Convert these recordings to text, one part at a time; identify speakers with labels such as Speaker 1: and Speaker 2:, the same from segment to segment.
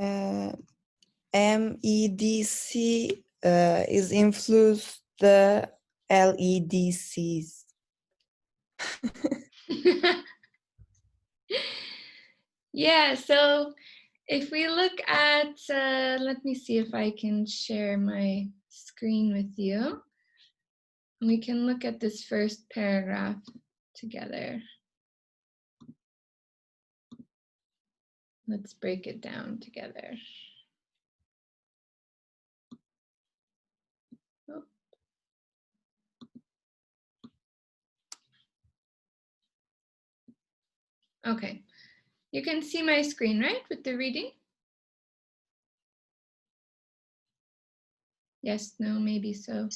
Speaker 1: uh, MEDC is influence the LEDCs.
Speaker 2: Yeah, so if we look at, let me see if I can share my screen with you. We can look at this first paragraph together. Let's break it down together. Oh. Okay, you can see my screen, right, with the reading? Yes, no, maybe so.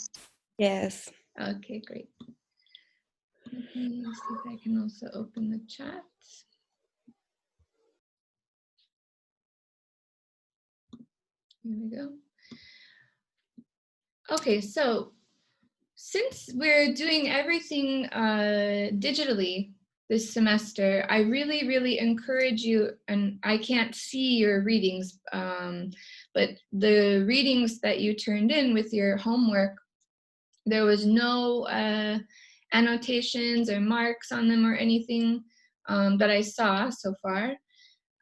Speaker 1: Yes.
Speaker 2: Okay, great. Let me see if I can also open the chat. Here we go. Okay, so since we're doing everything digitally this semester, I really encourage you, and I can't see your readings, but the readings that you turned in with your homework, there was no annotations or marks on them or anything that I saw so far.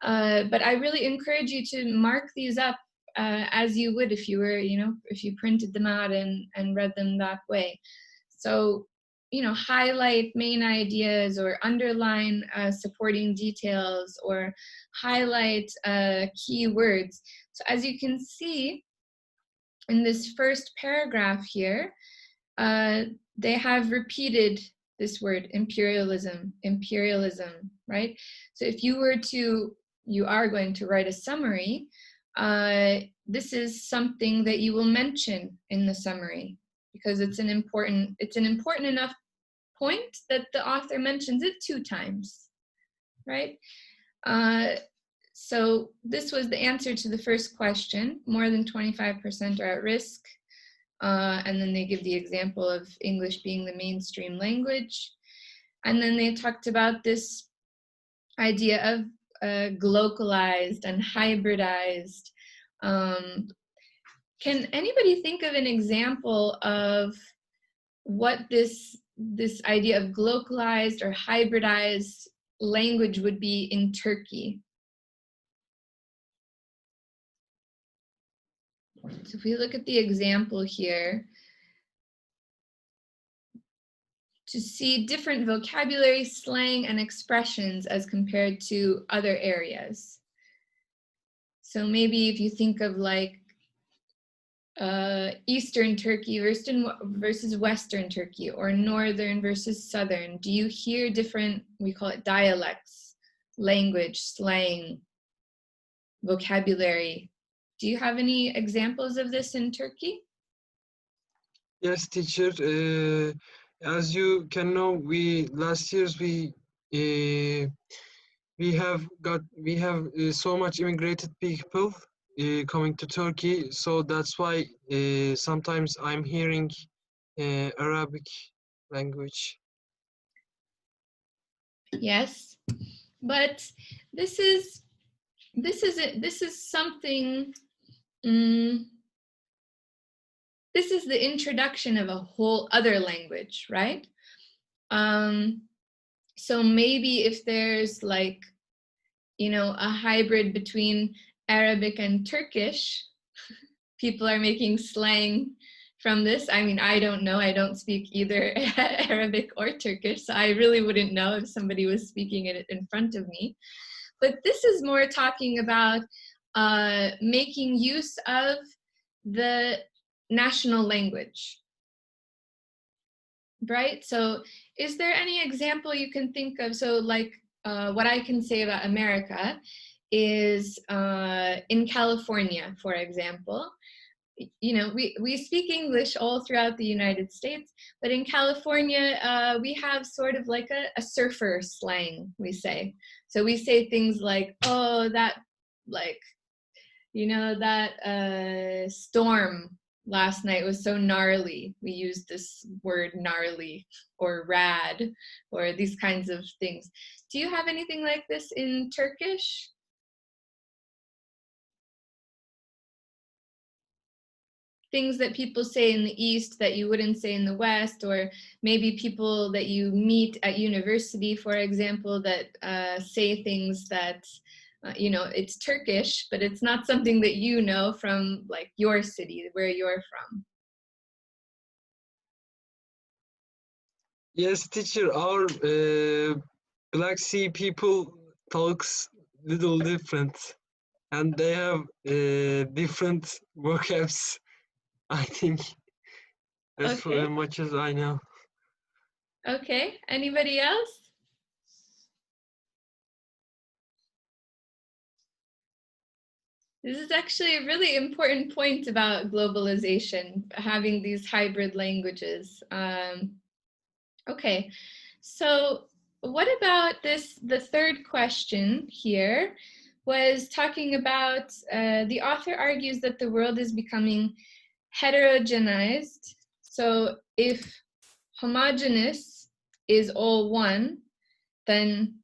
Speaker 2: But I really encourage you to mark these up as you would if you were, if you printed them out and read them that way. So, highlight main ideas or underline supporting details or highlight key words. So as you can see in this first paragraph here, they have repeated this word imperialism, right? So if you are going to write a summary, this is something that you will mention in the summary because it's an important enough point that the author mentions it 2 times, right? So this was the answer to the first question. More than 25% are at risk. And then they give the example of English being the mainstream language. And then they talked about this idea of glocalized and hybridized. Can anybody think of an example of what this idea of glocalized or hybridized language would be in Turkey? So if we look at the example here, to see different vocabulary, slang, and expressions as compared to other areas. So maybe if you think of like Eastern Turkey versus Western Turkey, or Northern versus Southern, do you hear different, we call it dialects, language, slang, vocabulary? Do you have any examples of this in Turkey?
Speaker 3: Yes, teacher. As you can know, last years we have so much immigrated people coming to Turkey, so that's why sometimes I'm hearing Arabic language.
Speaker 2: Yes, but this is something. This is the introduction of a whole other language, right? So maybe if there's like, a hybrid between Arabic and Turkish, people are making slang from this. I mean, I don't know. I don't speak either Arabic or Turkish, so I really wouldn't know if somebody was speaking it in front of me. But this is more talking about making use of the national language, right? So is there any example you can think of? So like what I can say about America is in California, for example, we speak English all throughout the United States, but in California, we have sort of like a surfer slang, we say. So we say things like, oh, that, like, that storm last night was so gnarly. We use this word gnarly or rad or these kinds of things. Do you have anything like this in Turkish? things that people say in the East that you wouldn't say in the West, or maybe people that you meet at university, for example, that say things that, you know, it's Turkish, but it's not something that you know from like your city, where you're from.
Speaker 3: Yes, teacher, our Black Sea people talks little different, and they have different vocabs. I think that's for
Speaker 2: Okay.
Speaker 3: as much as I know.
Speaker 2: Okay, anybody else? This is actually a really important point about globalization, having these hybrid languages. Okay, so what about this? The third question here was talking about the author argues that the world is becoming heterogenized. So if homogeneous is all one, then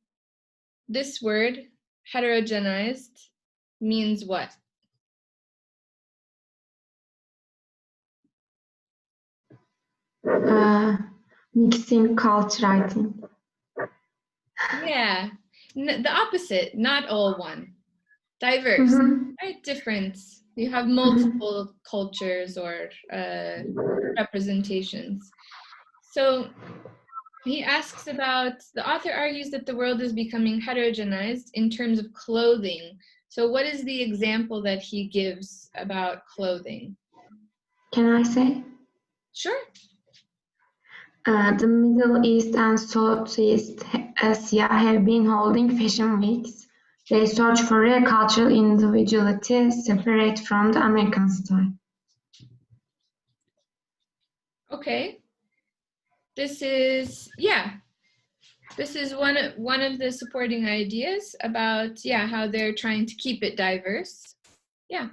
Speaker 2: this word, heterogenized, means what?
Speaker 4: Mixing culture, I think.
Speaker 2: Yeah, the opposite, not all one. Diverse, right? Difference. You have multiple cultures or representations. So he asks about, the author argues that the world is becoming heterogenized in terms of clothing. So what is the example that he gives about clothing?
Speaker 4: Can I say?
Speaker 2: Sure.
Speaker 4: The Middle East and Southeast Asia have been holding fashion weeks. They search for a cultural individuality separate from the American style.
Speaker 2: Okay. This is, yeah, this is one of the supporting ideas about, yeah, how they're trying to keep it diverse. Yeah.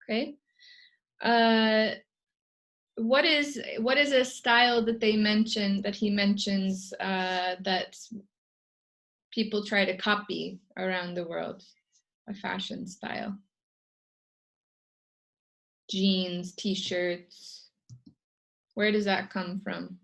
Speaker 2: Okay. What is a style that they mention, that he mentions, that people try to copy around the world? A fashion style. Jeans, t-shirts. Where does that come from?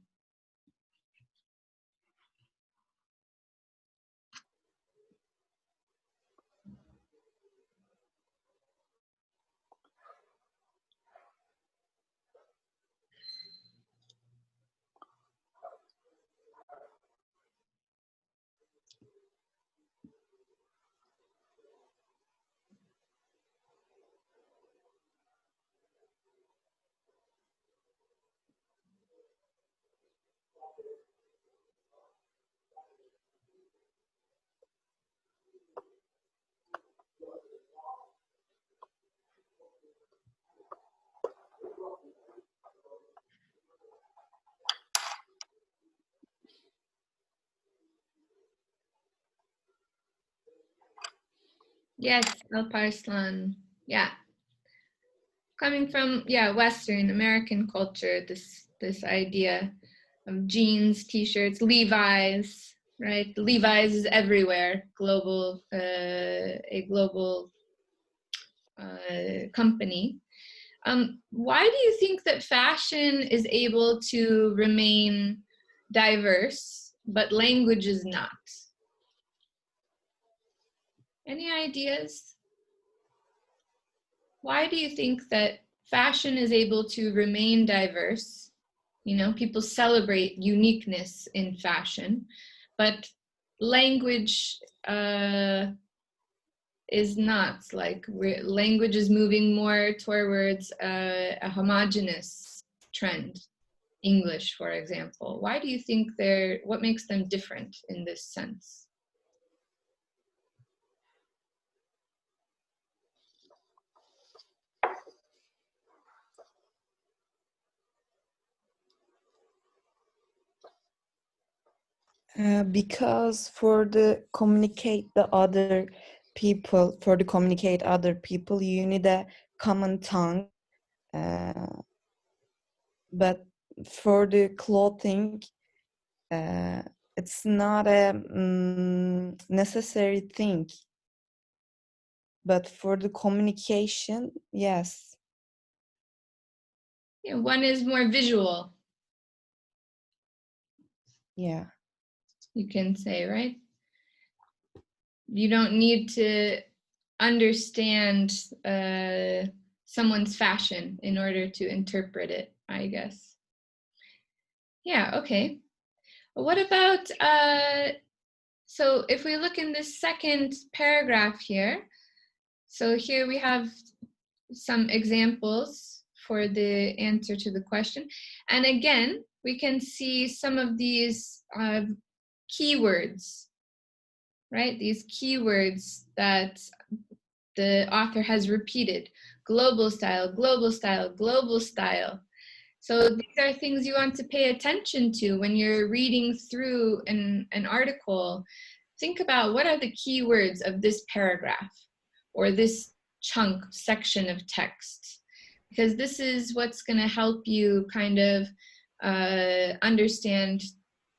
Speaker 2: Yes, Alparslan. Yeah. Coming from, yeah, Western American culture, this idea of jeans, t-shirts, Levi's, right? Levi's is everywhere, global, a global company. Why do you think that fashion is able to remain diverse, but language is not? Any ideas? Why do you think that fashion is able to remain diverse? You know, people celebrate uniqueness in fashion, but language is not. Like, language is moving more towards a homogeneous trend. English, for example. Why do you think what makes them different in this sense?
Speaker 1: Because for the communicate other people, you need a common tongue. But for the clothing, it's not a necessary thing. But for the communication, yes.
Speaker 2: Yeah, one is more visual,
Speaker 1: Yeah.
Speaker 2: you can say, right? You don't need to understand someone's fashion in order to interpret it, I guess. Yeah, okay. What about, so if we look in this second paragraph here, so here we have some examples for the answer to the question. And again, we can see some of these keywords, right? These keywords that the author has repeated: global style, global style, global style. So these are things you want to pay attention to when you're reading through an article. Think about what are the keywords of this paragraph or this chunk, section of text, because this is what's going to help you kind of understand,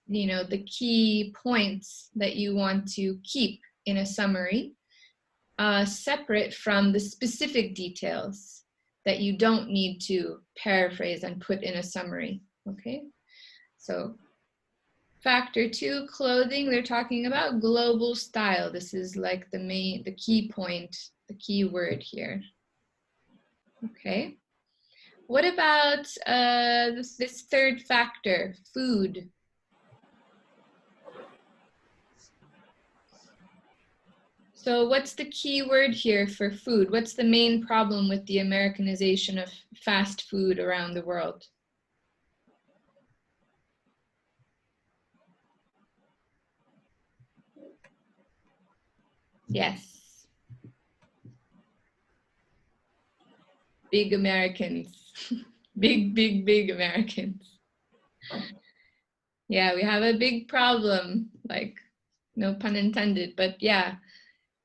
Speaker 2: you know, the key points that you want to keep in a summary, separate from the specific details that you don't need to paraphrase and put in a summary. Okay, so factor 2, clothing, they're talking about global style. This is like the key point, the key word here. Okay, what about this third factor, food? So what's the key word here for food? What's the main problem with the Americanization of fast food around the world? Yes. Big Americans. big Americans. Yeah, we have a big problem, like, no pun intended, but yeah,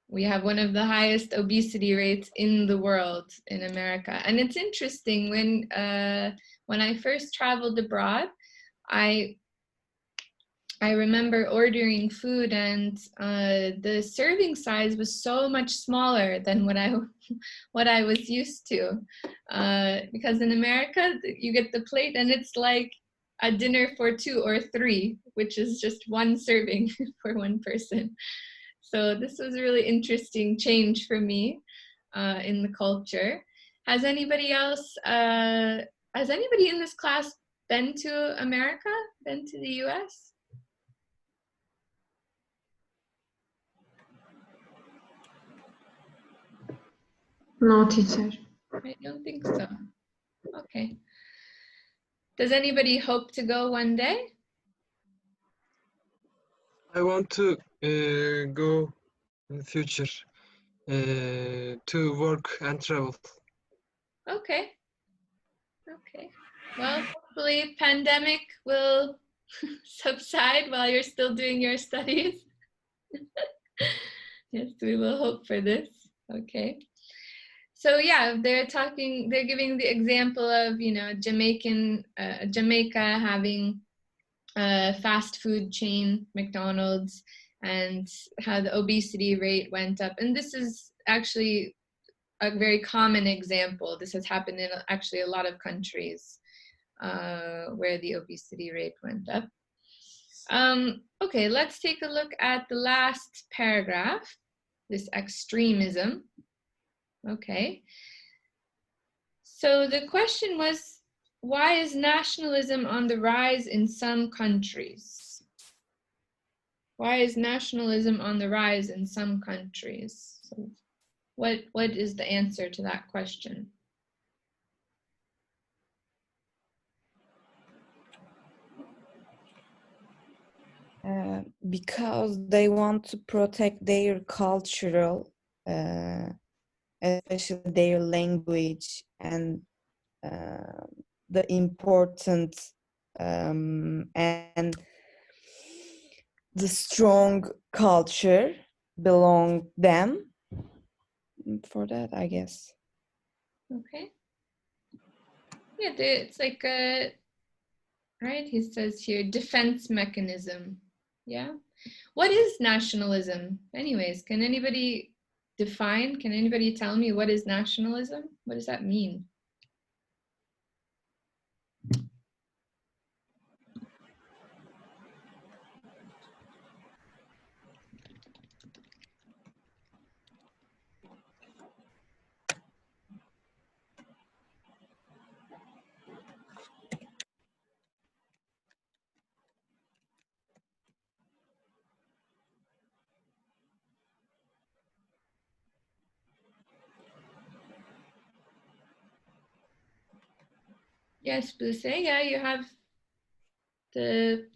Speaker 2: we have one of the highest obesity rates in the world in America. And it's interesting, when I first traveled abroad, I remember ordering food, and the serving size was so much smaller than what I was used to. Because in America, you get the plate and it's like a dinner for 2 or 3, which is just one serving for one person. So this was a really interesting change for me in the culture. Has anybody else, has anybody in this class been to America, been to the US?
Speaker 4: No, teacher.
Speaker 2: I don't think so. Okay. Does anybody hope to go one day?
Speaker 3: I want to go in the future to work and travel.
Speaker 2: Okay. Okay. Well, hopefully pandemic will subside while you're still doing your studies. Yes, we will hope for this. Okay. So yeah, they're giving the example of, you know, Jamaica having a fast food chain, McDonald's, and how the obesity rate went up. And this is actually a very common example. This has happened in actually a lot of countries where the obesity rate went up. Okay, let's take a look at the last paragraph, this extremism. Okay. So the question was, why is nationalism on the rise in some countries? Why is nationalism on the rise in some countries? So what is the answer to that question?
Speaker 1: Because they want to protect their cultural, especially their language and the important and the strong culture belong them. For that, I guess.
Speaker 2: Okay. Yeah, it's like a, right, he says here, defense mechanism. Yeah. What is nationalism? Anyways, can anybody define, can anybody tell me what is nationalism? What does that mean? Yes, Buse, yeah, you have the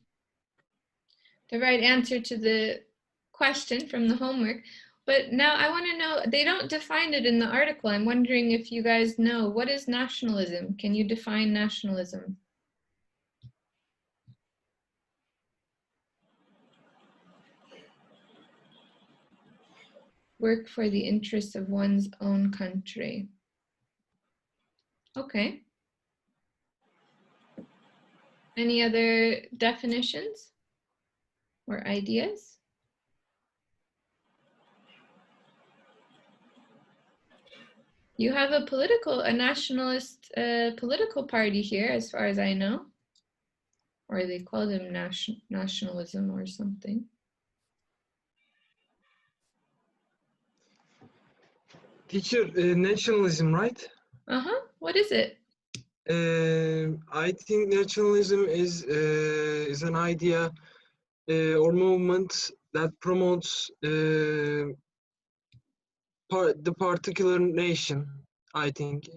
Speaker 2: right answer to the question from the homework. But now I want to know, they don't define it in the article. I'm wondering if you guys know, what is nationalism? Can you define nationalism? Work for the interests of one's own country. Okay. Any other definitions or ideas? You have a nationalist political party here, as far as I know. Or they call them nationalism or something.
Speaker 3: Teacher, nationalism, right?
Speaker 2: Uh-huh. What is it?
Speaker 3: I think nationalism is an idea or movement that promotes the particular nation. I think.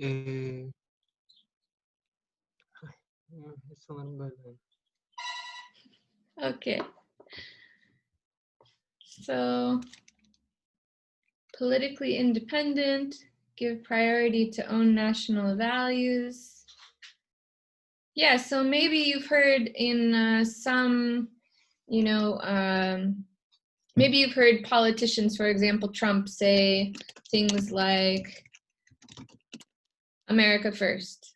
Speaker 3: Sanırım böyle.
Speaker 2: Okay. So, politically independent, give priority to own national values. Yeah, so maybe you've heard in some, maybe you've heard politicians, for example, Trump, say things like, America first.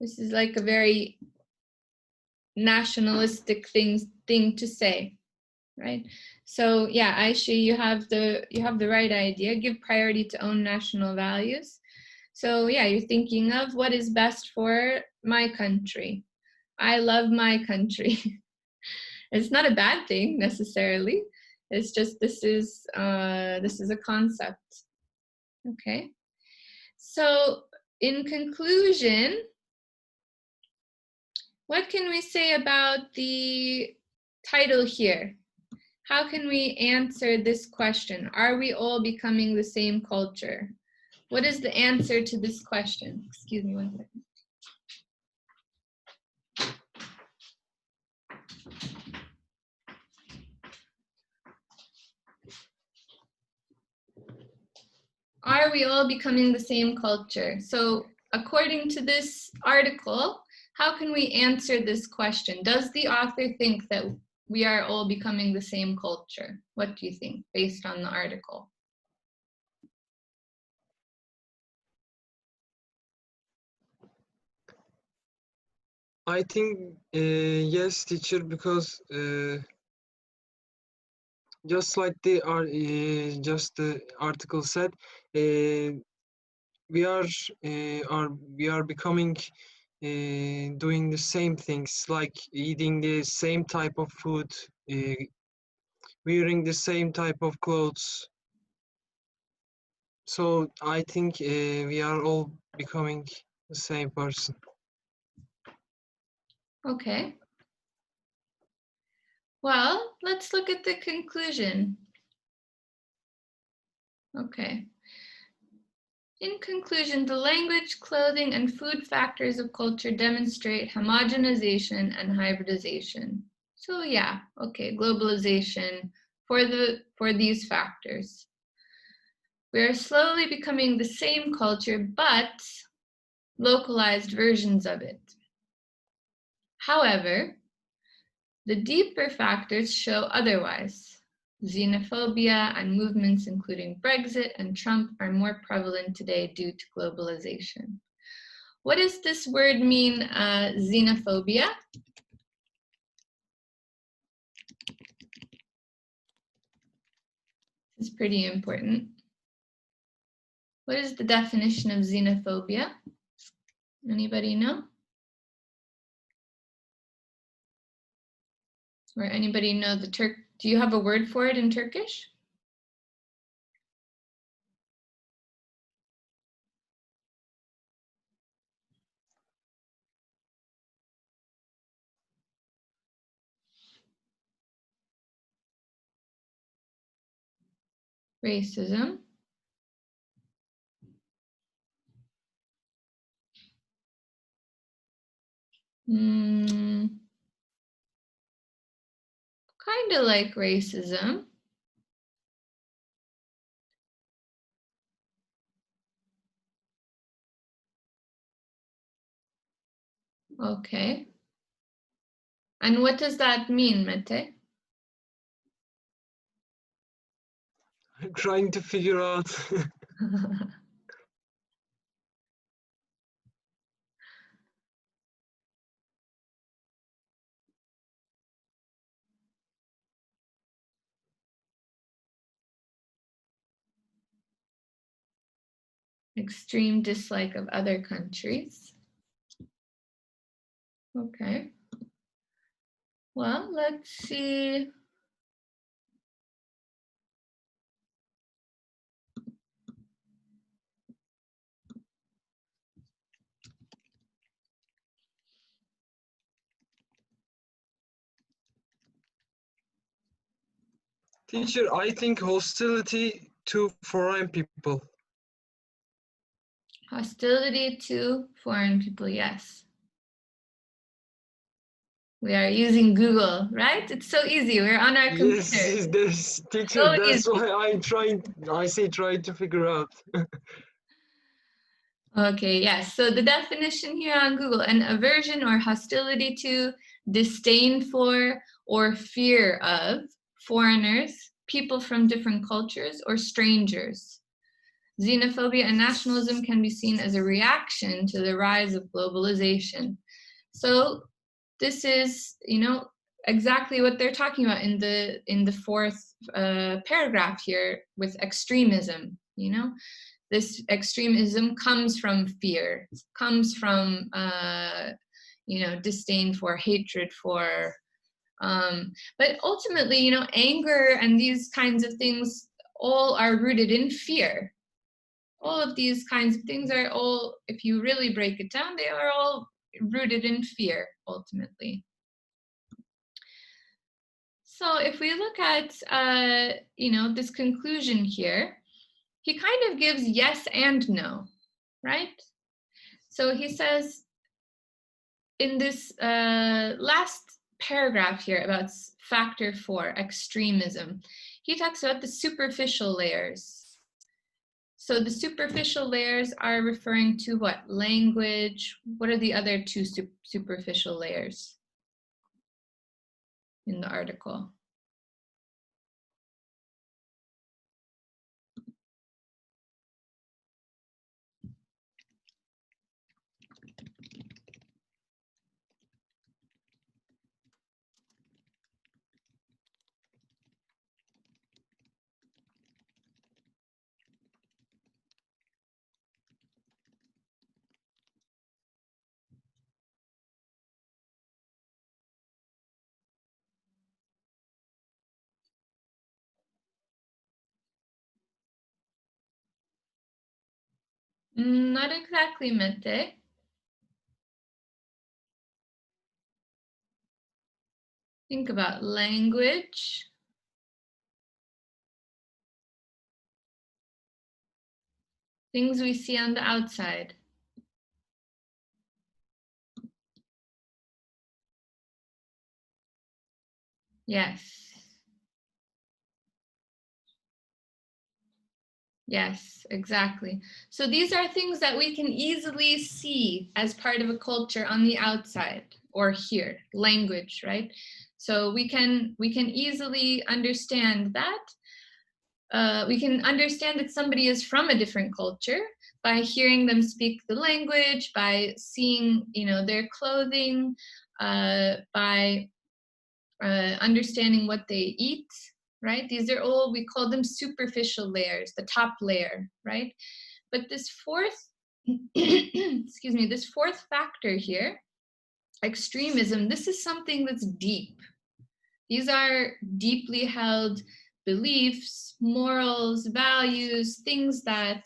Speaker 2: This is like a very nationalistic thing to say, right? So yeah, Aisha, you have the right idea. Give priority to own national values. So yeah, you're thinking of what is best for my country. I love my country. It's not a bad thing necessarily. It's just this is a concept. Okay. So in conclusion, what can we say about the title here? How can we answer this question? Are we all becoming the same culture? What is the answer to this question? Excuse me one second. Are we all becoming the same culture? So according to this article, how can we answer this question? Does the author think that we are all becoming the same culture? What do you think, based on the article?
Speaker 3: I think yes, teacher, because just like the article said, we are becoming doing the same things, like eating the same type of food, wearing the same type of clothes. So I think we are all becoming the same person.
Speaker 2: Okay. Well, let's look at the conclusion. Okay. In conclusion, the language, clothing, and food factors of culture demonstrate homogenization and hybridization. So yeah, okay, globalization for these factors. We are slowly becoming the same culture, but localized versions of it. However, the deeper factors show otherwise. Xenophobia and movements including Brexit and Trump are more prevalent today due to globalization. What does this word mean, xenophobia? This is pretty important. What is the definition of xenophobia? Anybody know? Or anybody know do you have a word for it in Turkish? Racism. Kind of like racism. Okay. And what does that mean, Mete?
Speaker 3: I'm trying to figure out.
Speaker 2: Extreme dislike of other countries. Okay. Well, let's see.
Speaker 3: Teacher, I think hostility to foreign people.
Speaker 2: Hostility to foreign people, yes. We are using Google, right? It's so easy. We're on our computer.
Speaker 3: Yes, this teacher,
Speaker 2: So
Speaker 3: that's
Speaker 2: easy.
Speaker 3: why I'm trying, trying to figure out.
Speaker 2: Okay, yes. So the definition here on Google, an aversion or hostility to, disdain for, or fear of foreigners, people from different cultures, or strangers. Xenophobia and nationalism can be seen as a reaction to the rise of globalization. So this is, exactly what they're talking about in the fourth paragraph here with extremism. This extremism comes from fear, comes from disdain for, hatred for, but ultimately, anger and these kinds of things all are rooted in fear. All of these kinds of things are all, if you really break it down, they are all rooted in fear, ultimately. So if we look at, this conclusion here, he kind of gives yes and no, right? So he says in this last paragraph here about factor 4, extremism, he talks about the superficial layers. So the superficial layers are referring to what? Language. What are the other two superficial layers in the article? Not exactly, Mete. Think about language. Things we see on the outside. Yes. Yes, exactly. So these are things that we can easily see as part of a culture on the outside or here, language, right? So we can easily understand that. We can understand that somebody is from a different culture by hearing them speak the language, by seeing, their clothing, by understanding what they eat, right? These are all, we call them superficial layers, the top layer, right? But this fourth, excuse me, this fourth factor here, extremism, this is something that's deep. These are deeply held beliefs, morals, values, things that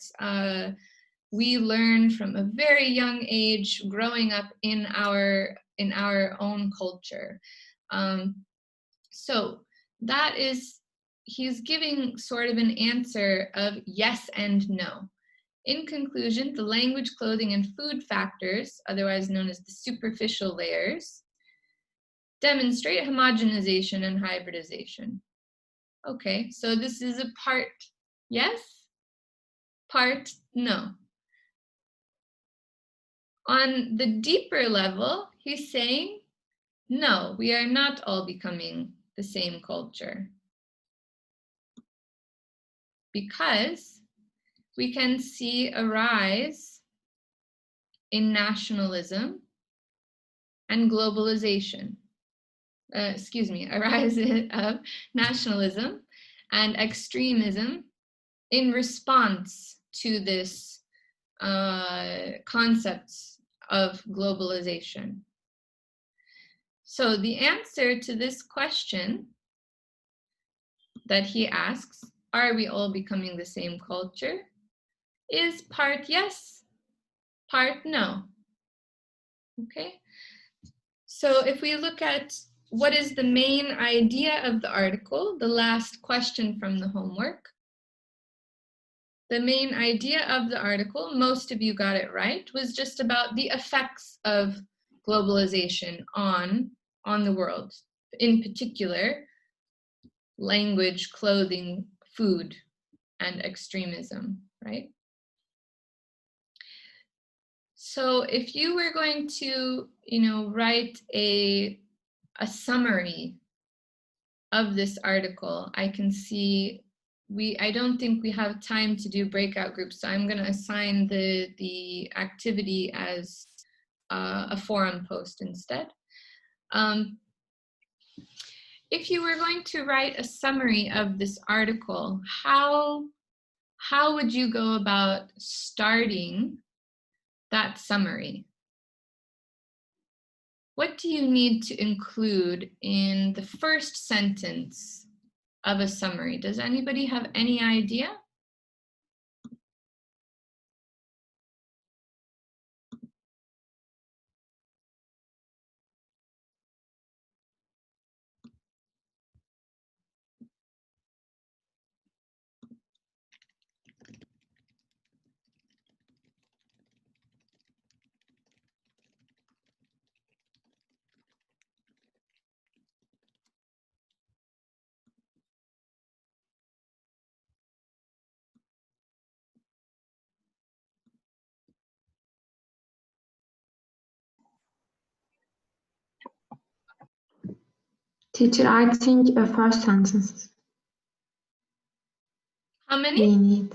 Speaker 2: we learn from a very young age, growing up in our own culture. So that is, he's giving sort of an answer of yes and no. In conclusion, the language, clothing, and food factors, otherwise known as the superficial layers, demonstrate homogenization and hybridization. Okay, so this is a part yes, part no. On the deeper level, he's saying, no, we are not all becoming the same culture. Because we can see a rise in nationalism and globalization. A rise of nationalism and extremism in response to this concepts of globalization. So the answer to this question that he asks, are we all becoming the same culture, is part yes, part no. Okay, so if we look at what is the main idea of the article, the last question from the homework, the main idea of the article, most of you got it right, was just about the effects of globalization on the world, in particular, language, clothing, food, and extremism, right? So if you were going to, write a summary of this article, I can see I don't think we have time to do breakout groups, so I'm going to assign the activity as a forum post instead. If you were going to write a summary of this article, how would you go about starting that summary? What do you need to include in the first sentence of a summary? Does anybody have any idea?
Speaker 4: Teacher, I think a first sentence
Speaker 2: How many?
Speaker 4: we need.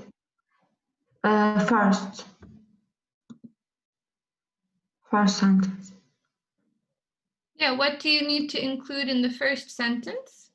Speaker 4: First sentence.
Speaker 2: Yeah, what do you need to include in the first sentence?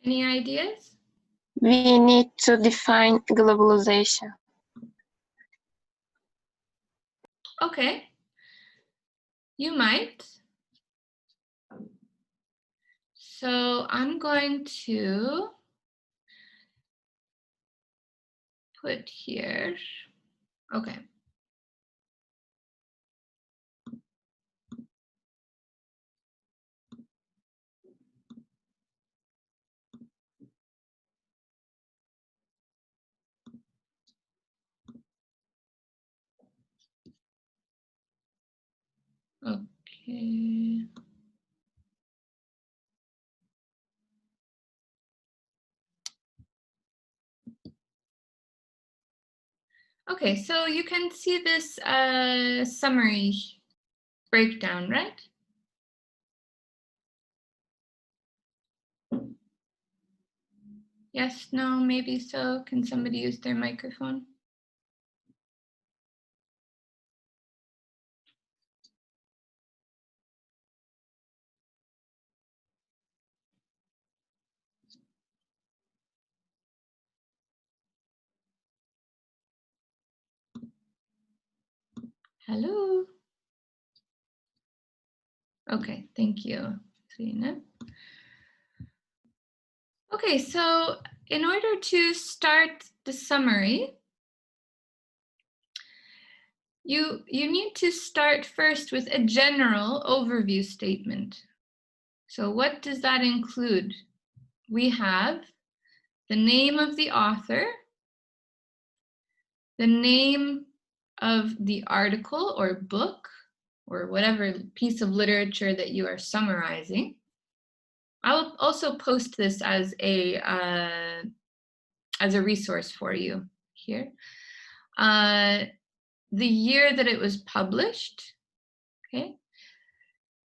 Speaker 2: Any ideas?
Speaker 5: We need to define globalization.
Speaker 2: Okay, you might. So I'm going to put here, okay. Okay. Okay, so you can see this summary breakdown, right? Yes, no, maybe so. Can somebody use their microphone? Hello. Okay, thank you, Zeynep. Okay, so in order to start the summary, you need to start first with a general overview statement. So what does that include? We have the name of the author, the name of the article or book, or whatever piece of literature that you are summarizing. I'll also post this as a resource for you here. The year that it was published, okay?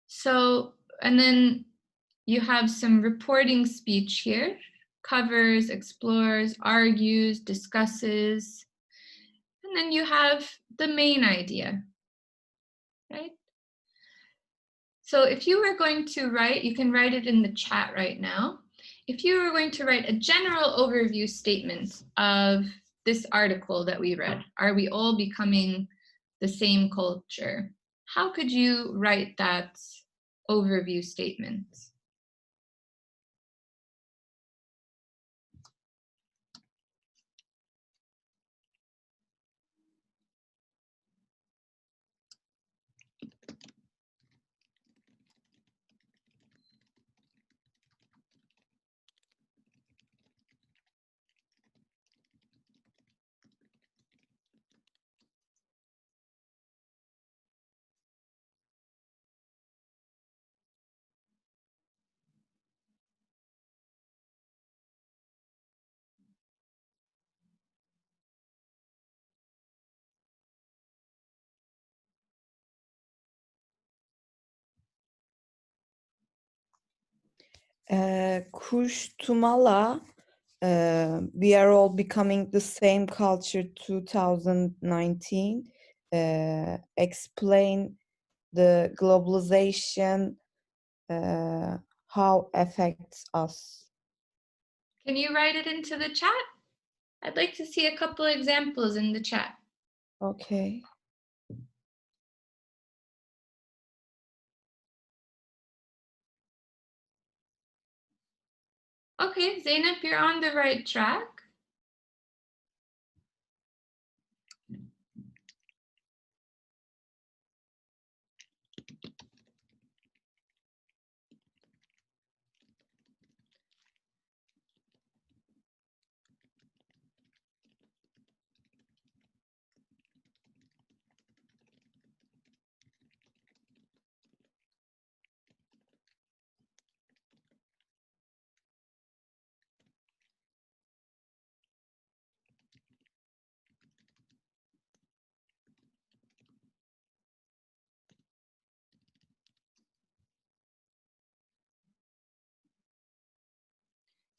Speaker 2: So, and then you have some reporting speech here, covers, explores, argues, discusses, and then you have the main idea, right? So if you were going to write, you can write it in the chat right now. If you were going to write a general overview statement of this article that we read, are we all becoming the same culture? How could you write that overview statement?
Speaker 1: Kushtumala, we are all becoming the same culture 2019. Explain the globalization, how affects us.
Speaker 2: Can you write it into the chat? I'd like to see a couple examples in the chat.
Speaker 1: Okay.
Speaker 2: Okay, Zeynep, you're on the right track.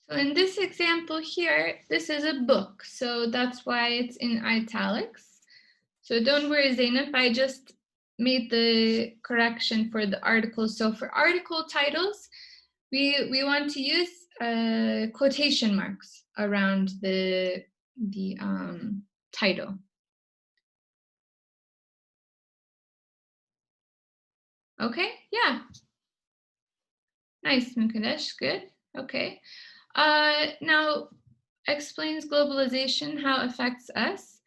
Speaker 2: So in this example here, this is a book, so that's why it's in italics. So don't worry, Zeynep, I just made the correction for the article. So for article titles, we want to use quotation marks around the title. Okay, yeah. Nice, Mukesh, good, okay. Now, explains globalization, how it affects us.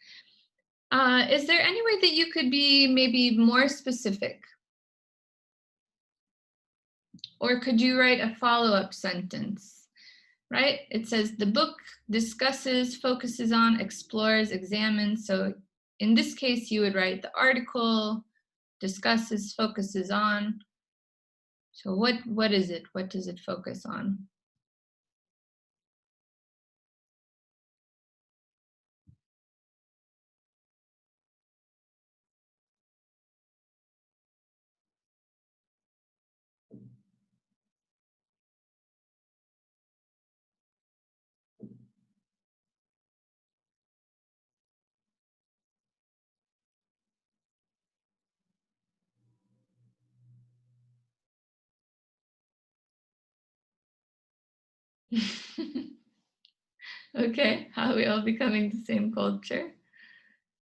Speaker 2: Is there any way that you could be maybe more specific? Or could you write a follow-up sentence, right? It says the book discusses, focuses on, explores, examines. So in this case, you would write the article discusses, focuses on. So what is it? What does it focus on? Okay, how are we all becoming the same culture?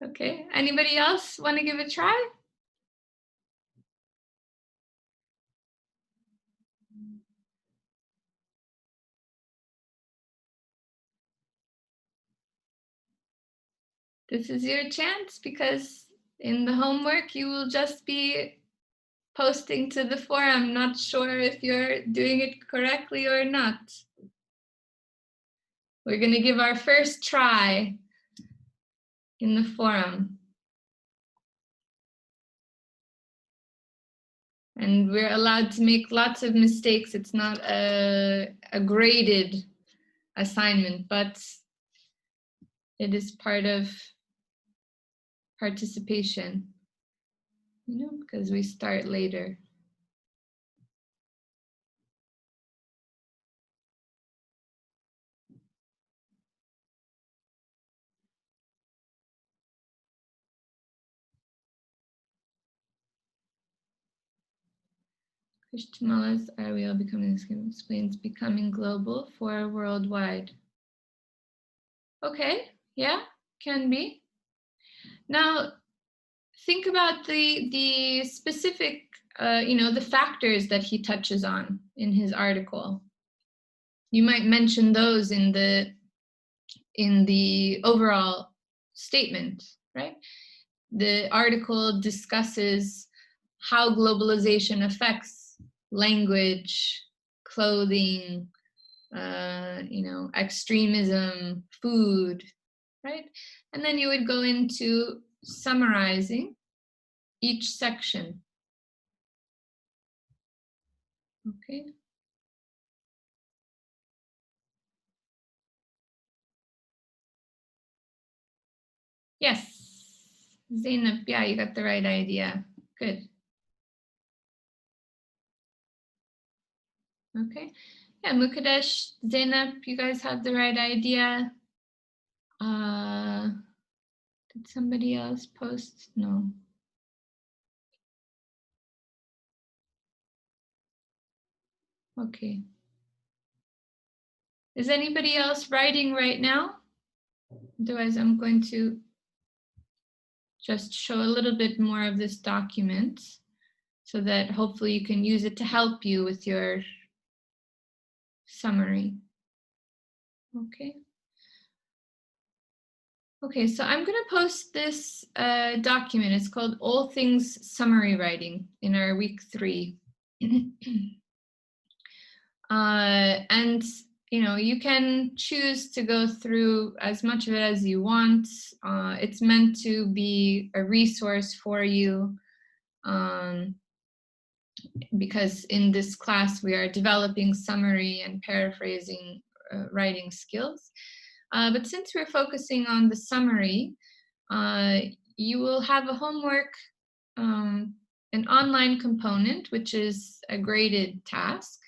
Speaker 2: Okay, anybody else want to give it a try? This is your chance, because in the homework you will just be posting to the forum. Not sure if you're doing it correctly or not. We're going to give our first try in the forum. And we're allowed to make lots of mistakes. It's not a graded assignment, but it is part of participation, you know, because we start later. Krishtamalas are we all becoming, explains becoming global for worldwide. Okay, yeah, can be. Now, think about the specific, you know, the factors that he touches on in his article. You might mention those in the overall statement, right? The article discusses how globalization affects language, clothing, you know, extremism, food, right? And then you would go into summarizing each section. Okay. Yes, Zainab, yeah, you got the right idea. Good. Okay. Yeah, Mukadesh, Zainab, you guys have the right idea. Did somebody else post? No. Okay. Is anybody else writing right now? Otherwise, I'm going to just show a little bit more of this document so that hopefully you can use it to help you with your summary. Okay. Okay, so I'm going to post this document. It's called All Things Summary Writing in our week 3. And you know, you can choose to go through as much of it as you want. It's meant to be a resource for you, because in this class we are developing summary and paraphrasing writing skills. But since we're focusing on the summary, you will have a homework, an online component, which is a graded task.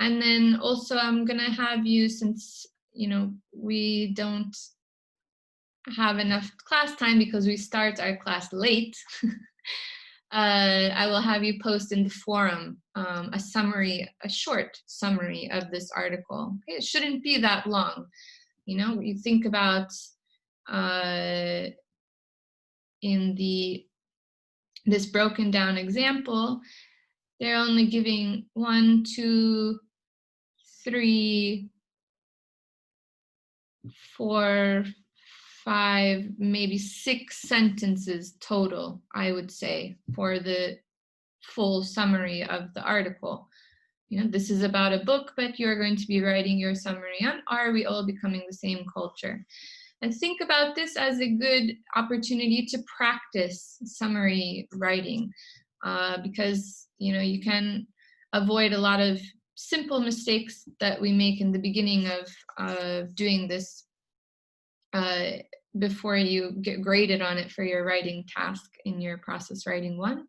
Speaker 2: And then also I'm gonna have you, since you know we don't have enough class time because we start our class late, I will have you post in the forum a summary, a short summary of this article. Okay? It shouldn't be that long. You know, you think about in this broken down example, they're only giving 1, 2, 3, 4, 5, maybe 6 sentences total, I would say, for the full summary of the article. You know, this is about a book, but you're going to be writing your summary on Are We All Becoming the Same Culture? And think about this as a good opportunity to practice summary writing, because you know you can avoid a lot of simple mistakes that we make in the beginning of doing this before you get graded on it for your writing task in your process writing 1.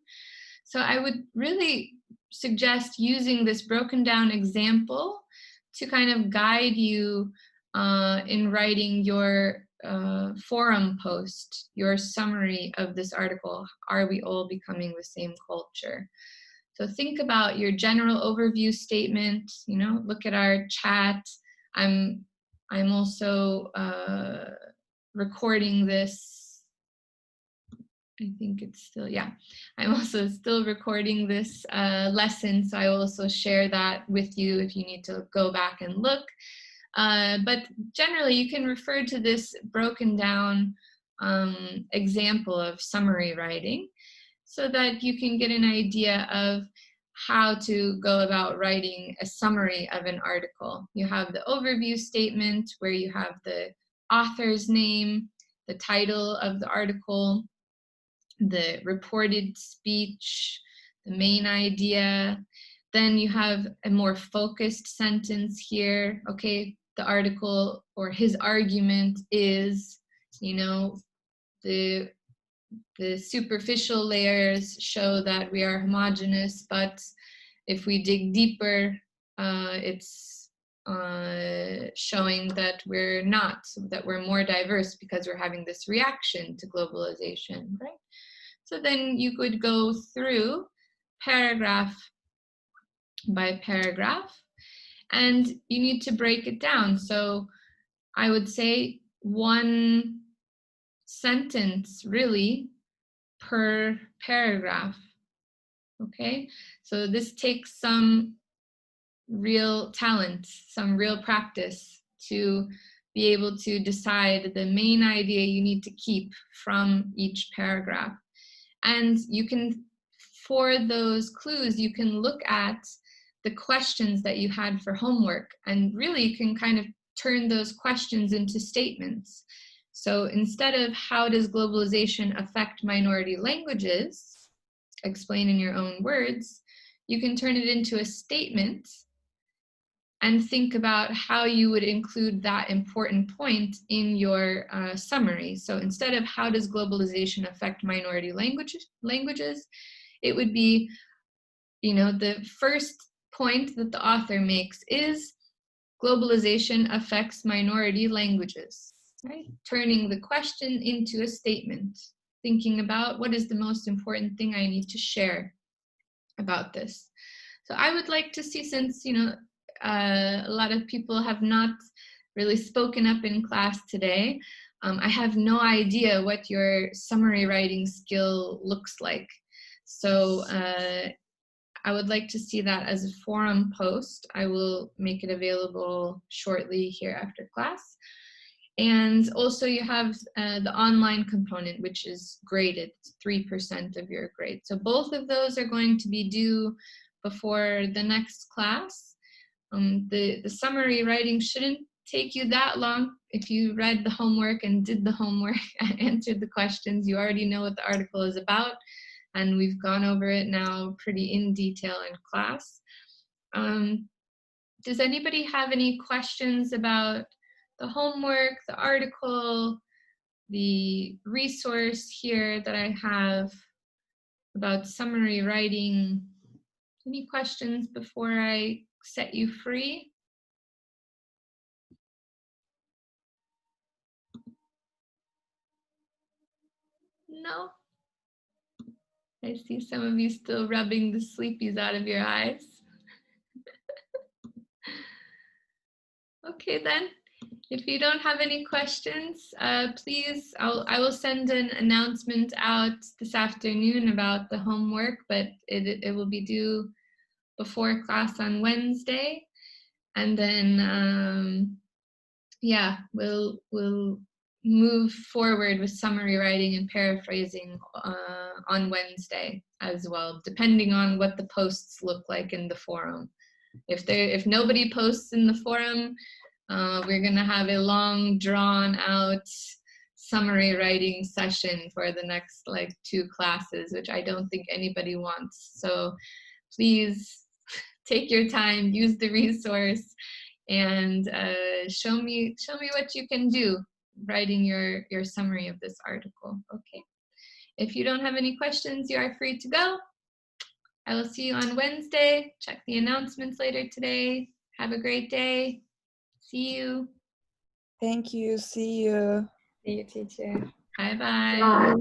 Speaker 2: So I would really suggest using this broken down example to kind of guide you in writing your forum post, your summary of this article, Are We All Becoming the Same Culture? So think about your general overview statement, you know, look at our chat. I'm also recording this I think it's still, yeah. I'm also still recording this lesson, so I will also share that with you if you need to go back and look. But generally, you can refer to this broken down example of summary writing so that you can get an idea of how to go about writing a summary of an article. You have the overview statement where you have the author's name, the title of the article, the reported speech, the main idea. Then you have a more focused sentence here. Okay, the article or his argument is, you know, the superficial layers show that we are homogeneous, but if we dig deeper, it's showing that we're not, that we're more diverse because we're having this reaction to globalization, right? So then you could go through paragraph by paragraph, and you need to break it down. So I would say one sentence really per paragraph. Okay, so this takes some real talent, some real practice to be able to decide the main idea you need to keep from each paragraph. And you can, for those clues, you can look at the questions that you had for homework, and really you can kind of turn those questions into statements. So instead of how does globalization affect minority languages, explain in your own words, you can turn it into a statement and think about how you would include that important point in your summary. So instead of how does globalization affect minority languages, it would be, you know, the first point that the author makes is globalization affects minority languages, right? Turning the question into a statement, thinking about what is the most important thing I need to share about this. So I would like to see, since, you know, a lot of people have not really spoken up in class today, I have no idea what your summary writing skill looks like. So I would like to see that as a forum post. I will make it available shortly here after class. And also you have the online component, which is graded, 3% of your grade. So both of those are going to be due before the next class. The summary writing shouldn't take you that long. If you read the homework and did the homework and answered the questions, you already know what the article is about, and we've gone over it now pretty in detail in class. Does anybody have any questions about the homework, the article, the resource here that I have about summary writing? Any questions before I set you free? No? I see some of you still rubbing the sleepies out of your eyes. Okay then, if you don't have any questions, please, I will send an announcement out this afternoon about the homework, but it will be due before class on Wednesday. And then, yeah, we'll move forward with summary writing and paraphrasing on Wednesday as well, depending on what the posts look like in the forum. If nobody posts in the forum, we're gonna have a long drawn out summary writing session for the next like 2 classes, which I don't think anybody wants. So please take your time, use the resource, and show me what you can do writing your summary of this article. Okay. If you don't have any questions, you are free to go. I will see you on Wednesday. Check the announcements later today. Have a great day. See you.
Speaker 1: Thank you. See you.
Speaker 2: See you, teacher. Bye-bye.
Speaker 4: Bye.